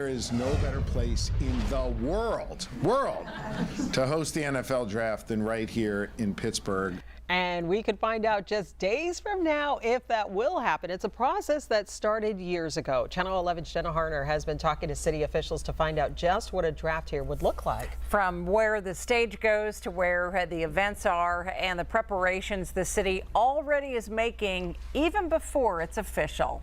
There is no better place in the world to host the NFL draft than right here in Pittsburgh. And we could find out just days from now if that will happen. It's a process that started years ago. Channel 11's Jenna Harner has been talking to city officials to find out just what a draft here would look like. From where the stage goes to where the events are and the preparations the city already is making even before it's official.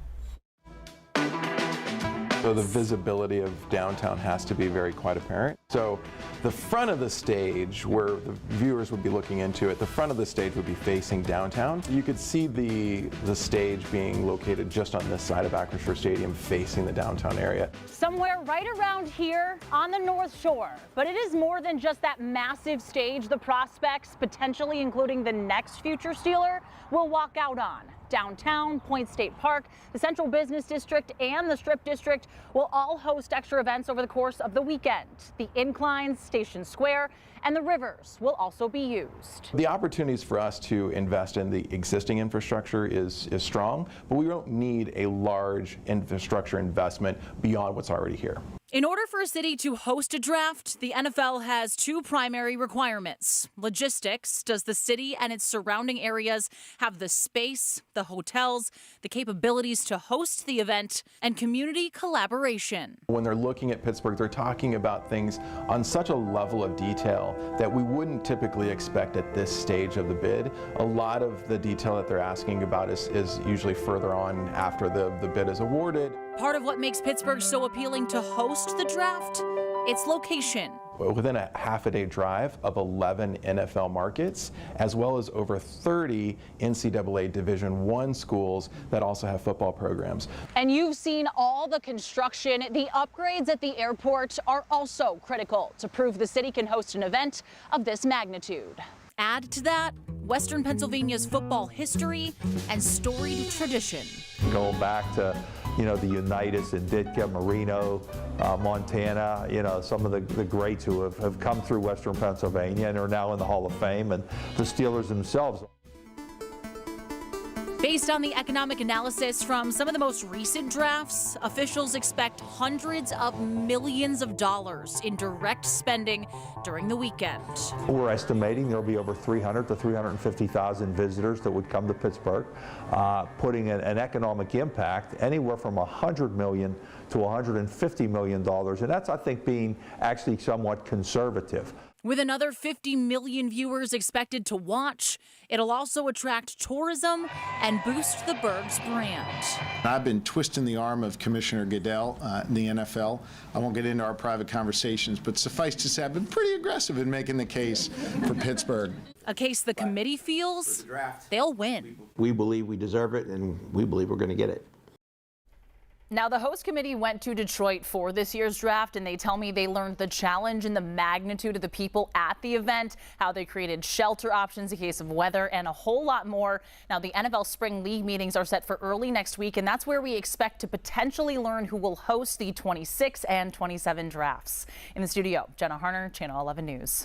So the visibility of downtown has to be quite apparent. So the front of the stage, where the viewers would be looking into it, the front of the stage would be facing downtown. You could see the stage being located just on this side of Acrisure Stadium, facing the downtown area. Somewhere right around here on the North Shore. But it is more than just that massive stage the prospects, potentially including the next future Steeler, will walk out on. Downtown, Point State Park, the Central Business District, and the Strip District will all host extra events over the course of the weekend. The Inclines, Station Square, and the Rivers will also be used. The opportunities for us to invest in the existing infrastructure is strong, but we don't need a large infrastructure investment beyond what's already here. In order for a city to host a draft, the NFL has two primary requirements. Logistics: does the city and its surrounding areas have the space, the hotels, the capabilities to host the event? And community collaboration. When they're looking at Pittsburgh, they're talking about things on such a level of detail that we wouldn't typically expect at this stage of the bid. A lot of the detail that they're asking about is usually further on after the bid is awarded. Part of what makes Pittsburgh so appealing to host the draft? Its location. Within a half-a-day drive of 11 NFL markets, as well as over 30 NCAA Division I schools that also have football programs. And you've seen all the construction. The upgrades at the airport are also critical to prove the city can host an event of this magnitude. Add to that Western Pennsylvania's football history and storied tradition. Going back to the Unitas and Ditka, Marino, Montana, some of the greats who have come through Western Pennsylvania and are now in the Hall of Fame, and the Steelers themselves. Based on the economic analysis from some of the most recent drafts, officials expect hundreds of millions of dollars in direct spending during the weekend. We're estimating there'll be over 300 to 350,000 visitors that would come to Pittsburgh, putting an economic impact anywhere from $100 million to $150 million, and that's, I think, being actually somewhat conservative. With another 50 million viewers expected to watch, it'll also attract tourism and boost the Burgh's brand. I've been twisting the arm of Commissioner Goodell in the NFL. I won't get into our private conversations, but suffice to say I've been pretty aggressive in making the case for Pittsburgh. A case the committee feels they'll win. We believe we deserve it, and we believe we're going to get it. Now, the host committee went to Detroit for this year's draft, and they tell me they learned the challenge and the magnitude of the people at the event, how they created shelter options in case of weather, and a whole lot more. Now, the NFL Spring League meetings are set for early next week, and that's where we expect to potentially learn who will host the 26 and 27 drafts. In the studio, Jenna Harner, Channel 11 News.